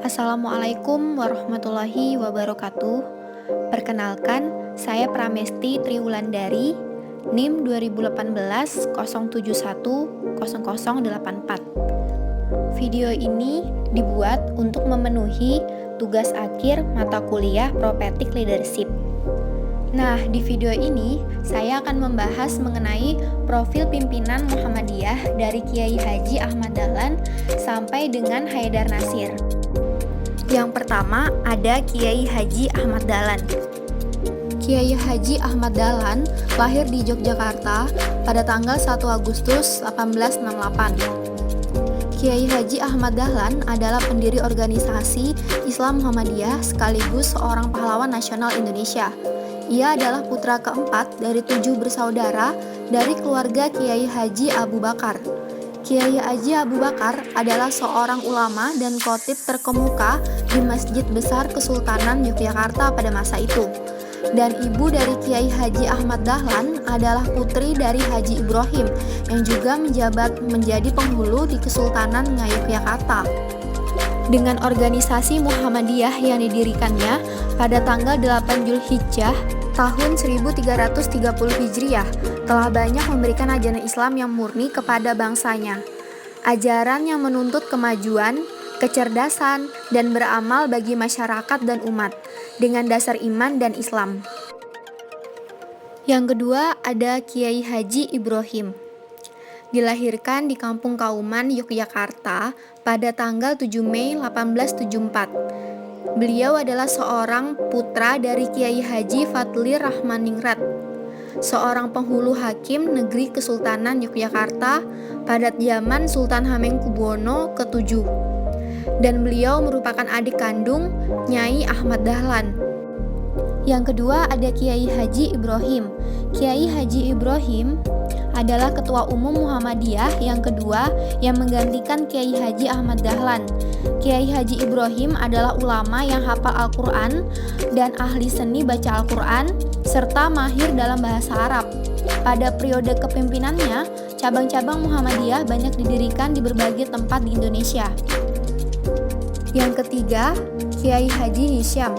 Assalamualaikum warahmatullahi wabarakatuh. Perkenalkan, saya Pramesti Triwulandari, NIM 2018 0710084. Video ini dibuat untuk memenuhi tugas akhir mata kuliah Prophetic Leadership. Nah, di video ini saya akan membahas mengenai profil pimpinan Muhammadiyah dari Kiai Haji Ahmad Dahlan sampai dengan Haidar Nasir. Yang pertama ada Kiai Haji Ahmad Dahlan. Kiai Haji Ahmad Dahlan lahir di Yogyakarta pada tanggal 1 Agustus 1868. Kiai Haji Ahmad Dahlan adalah pendiri organisasi Islam Muhammadiyah sekaligus seorang pahlawan nasional Indonesia. Ia adalah putra keempat dari 7 bersaudara dari keluarga Kiai Haji Abu Bakar. Kiai Haji Abu Bakar adalah seorang ulama dan khatib terkemuka di Masjid Besar Kesultanan Yogyakarta pada masa itu. Dan ibu dari Kiai Haji Ahmad Dahlan adalah putri dari Haji Ibrahim yang juga menjabat menjadi penghulu di Kesultanan Ngayogyakarta. Dengan organisasi Muhammadiyah yang didirikannya pada tanggal 8 Zulhijjah tahun 1330 Hijriah telah banyak memberikan ajaran Islam yang murni kepada bangsanya. Ajaran yang menuntut kemajuan, kecerdasan, dan beramal bagi masyarakat dan umat dengan dasar iman dan Islam. Yang kedua ada Kiai Haji Ibrahim. Dilahirkan di Kampung Kauman, Yogyakarta pada tanggal 7 Mei 1874. Beliau adalah seorang putra dari Kiai Haji Fadli Rahmaningrat, seorang penghulu hakim negeri Kesultanan Yogyakarta pada zaman Sultan Hamengkubuwono ke-7. Dan beliau merupakan adik kandung Nyai Ahmad Dahlan. Yang kedua ada Kiai Haji Ibrahim. Kiai Haji Ibrahim adalah Ketua Umum Muhammadiyah yang kedua yang menggantikan Kiai Haji Ahmad Dahlan. Kiai Haji Ibrahim adalah ulama yang hafal Al-Quran dan ahli seni baca Al-Quran serta mahir dalam bahasa Arab. Pada periode kepemimpinannya, cabang-cabang Muhammadiyah banyak didirikan di berbagai tempat di Indonesia. Yang ketiga, Kiai Haji Hisham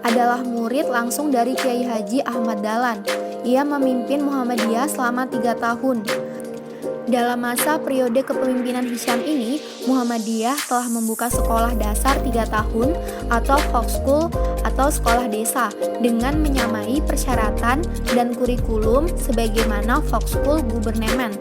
adalah murid langsung dari Kiai Haji Ahmad Dahlan. Ia memimpin Muhammadiyah selama 3 tahun. Dalam masa periode kepemimpinan Hisham ini, Muhammadiyah telah membuka sekolah dasar 3 tahun atau Folk School atau sekolah desa dengan menyamai persyaratan dan kurikulum sebagaimana Folk School Gubernemen.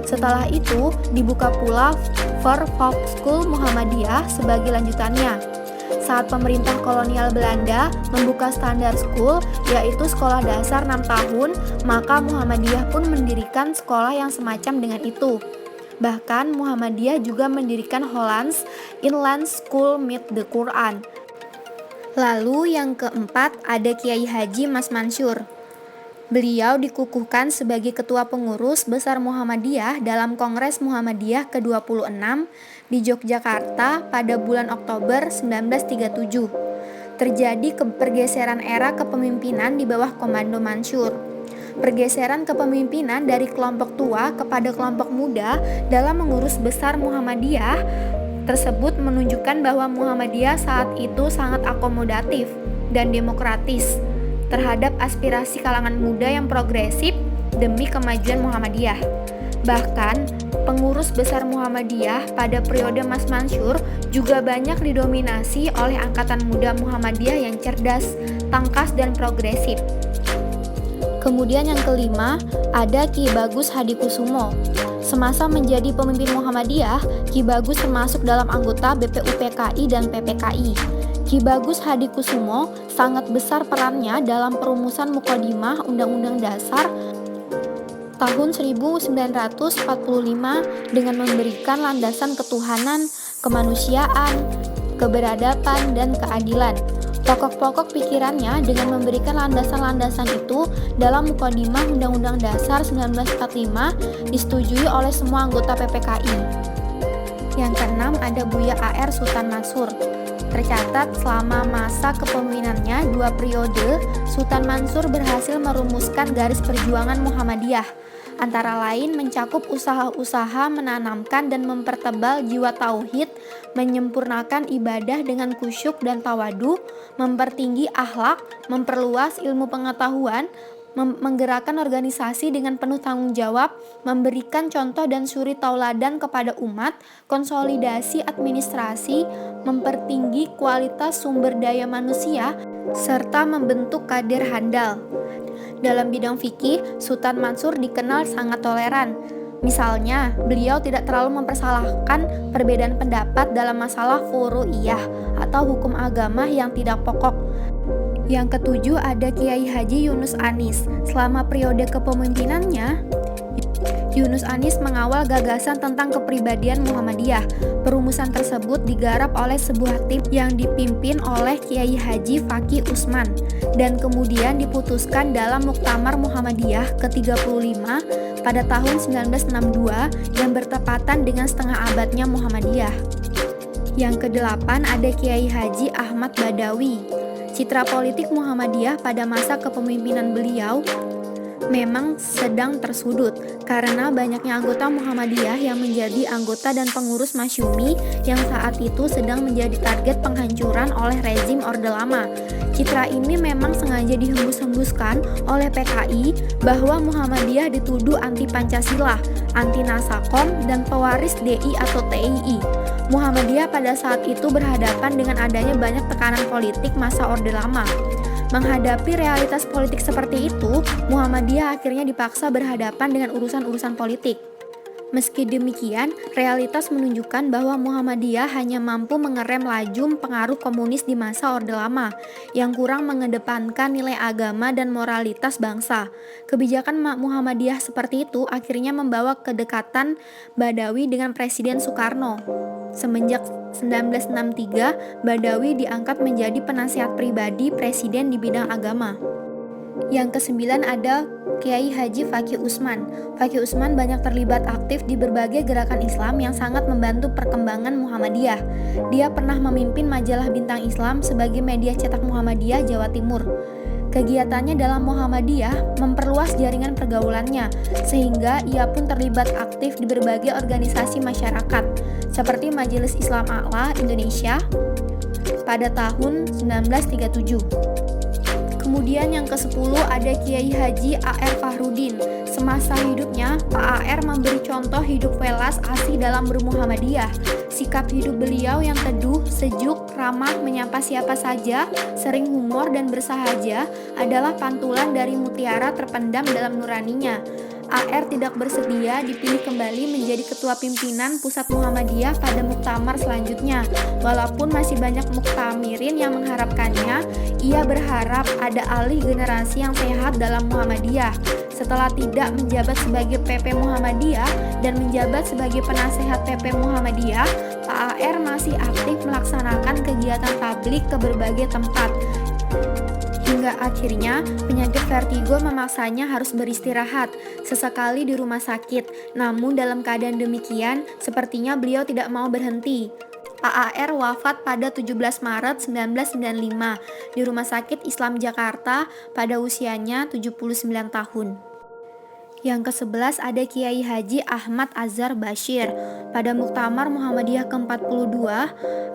Setelah itu, dibuka pula For Folk School Muhammadiyah sebagai lanjutannya. Saat pemerintah kolonial Belanda membuka standar school, yaitu sekolah dasar 6 tahun, maka Muhammadiyah pun mendirikan sekolah yang semacam dengan itu. Bahkan Muhammadiyah juga mendirikan Hollands Inland School Meet the Quran. Lalu yang keempat ada Kiai Haji Mas Mansur. Beliau dikukuhkan sebagai Ketua Pengurus Besar Muhammadiyah dalam Kongres Muhammadiyah ke-26 di Yogyakarta pada bulan Oktober 1937. Terjadi pergeseran era kepemimpinan di bawah komando Mansur. Pergeseran kepemimpinan dari kelompok tua kepada kelompok muda dalam mengurus besar Muhammadiyah tersebut menunjukkan bahwa Muhammadiyah saat itu sangat akomodatif dan demokratis terhadap aspirasi kalangan muda yang progresif demi kemajuan Muhammadiyah. Bahkan, pengurus besar Muhammadiyah pada periode Mas Mansur juga banyak didominasi oleh angkatan muda Muhammadiyah yang cerdas, tangkas, dan progresif. Kemudian yang kelima, ada Ki Bagus Hadikusumo. Semasa menjadi pemimpin Muhammadiyah, Ki Bagus termasuk dalam anggota BPUPKI dan PPKI. Ki Bagus Hadikusumo sangat besar perannya dalam perumusan Muqaddimah Undang-Undang Dasar tahun 1945 dengan memberikan landasan ketuhanan, kemanusiaan, keberadaban, dan keadilan. Pokok-pokok pikirannya dengan memberikan landasan-landasan itu dalam Muqaddimah Undang-Undang Dasar 1945 disetujui oleh semua anggota PPKI. Yang keenam ada Buya A.R. Sultan Mansur. Tercatat selama masa kepemimpinannya 2 periode, Sultan Mansur berhasil merumuskan garis perjuangan Muhammadiyah. antara lain mencakup usaha-usaha menanamkan dan mempertebal jiwa tauhid, menyempurnakan ibadah dengan khusyuk dan tawaduh, mempertinggi akhlak, memperluas ilmu pengetahuan, menggerakkan organisasi dengan penuh tanggung jawab, memberikan contoh dan suri tauladan kepada umat, konsolidasi administrasi, mempertinggi kualitas sumber daya manusia, serta membentuk kader handal. Dalam bidang fikih, Sultan Mansur dikenal sangat toleran. Misalnya, beliau tidak terlalu mempersalahkan perbedaan pendapat dalam masalah furu'iyah atau hukum agama yang tidak pokok. Yang ketujuh ada Kiai Haji Yunus Anis. Selama periode kepemimpinannya, Yunus Anis mengawal gagasan tentang kepribadian Muhammadiyah. Perumusan tersebut digarap oleh sebuah tim yang dipimpin oleh Kiai Haji Faqih Utsman dan kemudian diputuskan dalam Muktamar Muhammadiyah ke-35 pada tahun 1962 yang bertepatan dengan setengah abadnya Muhammadiyah. Yang kedelapan ada Kiai Haji Ahmad Badawi. Citra politik Muhammadiyah pada masa kepemimpinan beliau memang sedang tersudut karena banyaknya anggota Muhammadiyah yang menjadi anggota dan pengurus Masyumi yang saat itu sedang menjadi target penghancuran oleh rezim Orde Lama. Citra ini memang sengaja dihembus-hembuskan oleh PKI bahwa Muhammadiyah dituduh anti Pancasila, anti Nasakom, dan pewaris DI atau TII. Muhammadiyah pada saat itu berhadapan dengan adanya banyak tekanan politik masa Orde Lama. Menghadapi realitas politik seperti itu, Muhammadiyah akhirnya dipaksa berhadapan dengan urusan-urusan politik. Meski demikian, realitas menunjukkan bahwa Muhammadiyah hanya mampu mengerem laju pengaruh komunis di masa Orde Lama yang kurang mengedepankan nilai agama dan moralitas bangsa. Kebijakan Muhammadiyah seperti itu akhirnya membawa kedekatan Badawi dengan Presiden Soekarno. Semenjak 1963, Badawi diangkat menjadi penasihat pribadi Presiden di bidang agama. Yang kesembilan ada Kiai Haji Faqih Utsman. Faqih Utsman banyak terlibat aktif di berbagai gerakan Islam yang sangat membantu perkembangan Muhammadiyah. Dia pernah memimpin majalah Bintang Islam sebagai media cetak Muhammadiyah Jawa Timur. Kegiatannya dalam Muhammadiyah memperluas jaringan pergaulannya, sehingga ia pun terlibat aktif di berbagai organisasi masyarakat, seperti Majelis Islam A'la Indonesia pada tahun 1937. Kemudian yang ke-10 ada Kiai Haji A.R. Fahrudin. Semasa hidupnya, Pak A.R. memberi contoh hidup welas asih dalam bermuhammadiyah. Sikap hidup beliau yang teduh, sejuk, ramah, menyapa siapa saja, sering humor dan bersahaja adalah pantulan dari mutiara terpendam dalam nuraninya. A.R. tidak bersedia dipilih kembali menjadi ketua pimpinan pusat Muhammadiyah pada muktamar selanjutnya. Walaupun masih banyak muktamirin yang mengharapkannya, ia berharap ada alih generasi yang sehat dalam Muhammadiyah. Setelah tidak menjabat sebagai PP Muhammadiyah dan menjabat sebagai penasehat PP Muhammadiyah, Pak A.R. masih aktif melaksanakan kegiatan tablik ke berbagai tempat. Hingga akhirnya penyakit vertigo memaksanya harus beristirahat sesekali di rumah sakit. Namun dalam keadaan demikian, sepertinya beliau tidak mau berhenti. Pak A.R. wafat pada 17 Maret 1995 di Rumah Sakit Islam Jakarta pada usianya 79 tahun. Yang ke-11 ada Kiai Haji Ahmad Azhar Bashir. Pada Muktamar Muhammadiyah ke-42,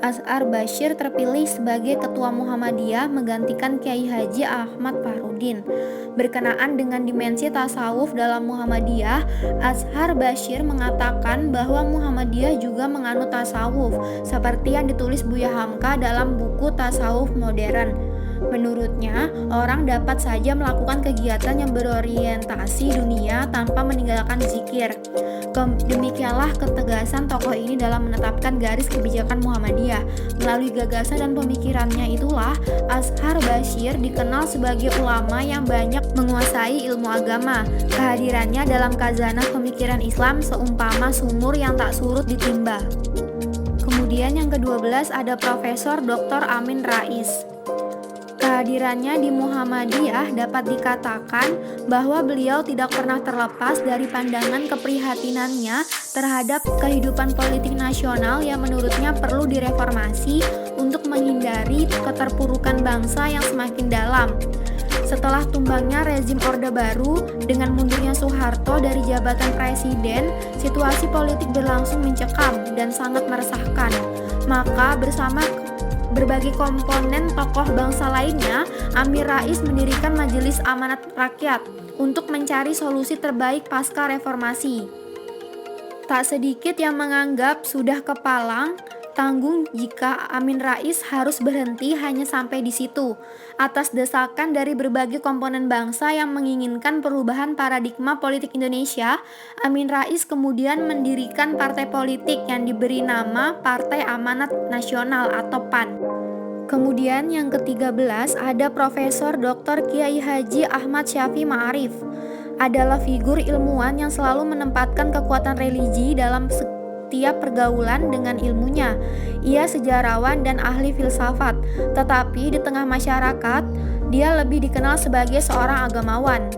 Azhar Bashir terpilih sebagai Ketua Muhammadiyah menggantikan Kiai Haji Ahmad Fahrudin. Berkenaan dengan dimensi tasawuf dalam Muhammadiyah, Azhar Bashir mengatakan bahwa Muhammadiyah juga menganut tasawuf, seperti yang ditulis Buya Hamka dalam buku Tasawuf Modern. Menurutnya, orang dapat saja melakukan kegiatan yang berorientasi dunia tanpa meninggalkan zikir. Demikianlah ketegasan tokoh ini dalam menetapkan garis kebijakan Muhammadiyah. Melalui gagasan dan pemikirannya itulah Azhar Bashir dikenal sebagai ulama yang banyak menguasai ilmu agama. Kehadirannya dalam khazanah pemikiran Islam seumpama sumur yang tak surut ditimba. Kemudian yang ke-12 ada Profesor Dr. Amin Rais. Kehadirannya di Muhammadiyah dapat dikatakan bahwa beliau tidak pernah terlepas dari pandangan keprihatinannya terhadap kehidupan politik nasional yang menurutnya perlu direformasi untuk menghindari keterpurukan bangsa yang semakin dalam. Setelah tumbangnya rezim Orde Baru dengan mundurnya Soeharto dari jabatan presiden, situasi politik berlangsung mencekam dan sangat meresahkan. Maka bersama berbagai komponen tokoh bangsa lainnya, Amin Rais mendirikan Majelis Amanat Rakyat untuk mencari solusi terbaik pasca reformasi. Tak sedikit yang menganggap sudah kepalang tanggung jika Amin Rais harus berhenti hanya sampai di situ. Atas desakan dari berbagai komponen bangsa yang menginginkan perubahan paradigma politik Indonesia, Amin Rais kemudian mendirikan partai politik yang diberi nama Partai Amanat Nasional atau PAN. Kemudian yang ke-13 ada Profesor Dr. Kiai Haji Ahmad Syafi'i Ma'arif. Adalah figur ilmuwan yang selalu menempatkan kekuatan religi dalam setiap pergaulan dengan ilmunya. Ia sejarawan dan ahli filsafat, tetapi di tengah masyarakat, dia lebih dikenal sebagai seorang agamawan.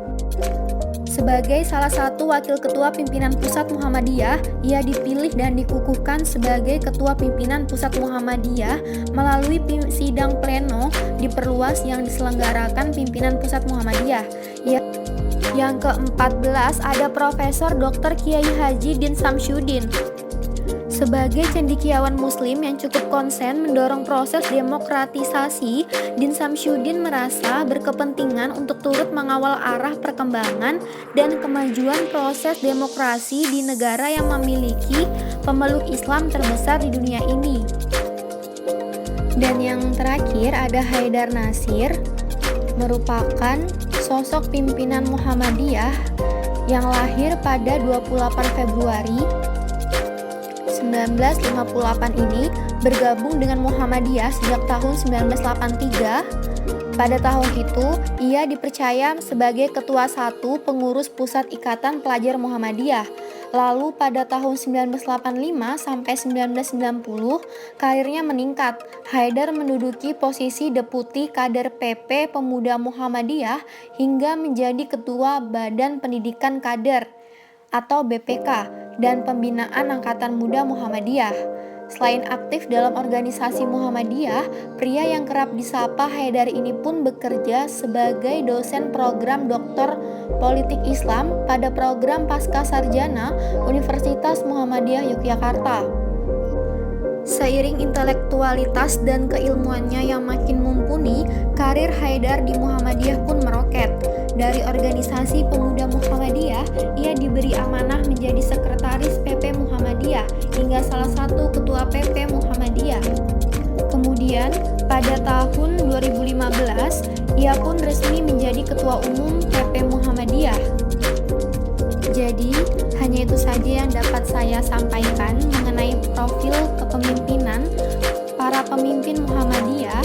Sebagai salah satu wakil ketua pimpinan pusat Muhammadiyah, ia dipilih dan dikukuhkan sebagai ketua pimpinan pusat Muhammadiyah melalui sidang pleno diperluas yang diselenggarakan pimpinan pusat Muhammadiyah. Yang ke-14 ada Profesor Dr. Kiai Haji Din Samsyuddin. Sebagai cendekiawan muslim yang cukup konsen mendorong proses demokratisasi, Din Samsyuddin merasa berkepentingan untuk turut mengawal arah perkembangan dan kemajuan proses demokrasi di negara yang memiliki pemeluk Islam terbesar di dunia ini. Dan yang terakhir ada Haidar Nasir, merupakan sosok pimpinan Muhammadiyah yang lahir pada 28 Februari 1958 ini, bergabung dengan Muhammadiyah sejak tahun 1983. Pada tahun itu, ia dipercaya sebagai ketua 1 pengurus pusat Ikatan Pelajar Muhammadiyah. Lalu pada tahun 1985 sampai 1990, karirnya meningkat. Haidar menduduki posisi deputi kader PP Pemuda Muhammadiyah hingga menjadi ketua Badan Pendidikan Kader atau BPK dan Pembinaan Angkatan Muda Muhammadiyah. Selain aktif dalam organisasi Muhammadiyah, pria yang kerap disapa Haidar ini pun bekerja sebagai dosen program Doktor Politik Islam pada program Pasca Sarjana Universitas Muhammadiyah Yogyakarta. Seiring intelektualitas dan keilmuannya yang makin mumpuni, karir Haidar di Muhammadiyah pun meroket. Dari organisasi pemuda Muhammadiyah, ia diberi amanah menjadi sekretaris PP Muhammadiyah hingga salah satu ketua PP Muhammadiyah. Kemudian, pada tahun 2015, ia pun resmi menjadi ketua umum PP Muhammadiyah. Jadi, hanya itu saja yang dapat saya sampaikan mengenai profil kepemimpinan para pemimpin Muhammadiyah.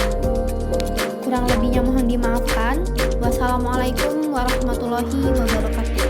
Kurang lebihnya mohon dimaafkan. Wassalamualaikum warahmatullahi wabarakatuh.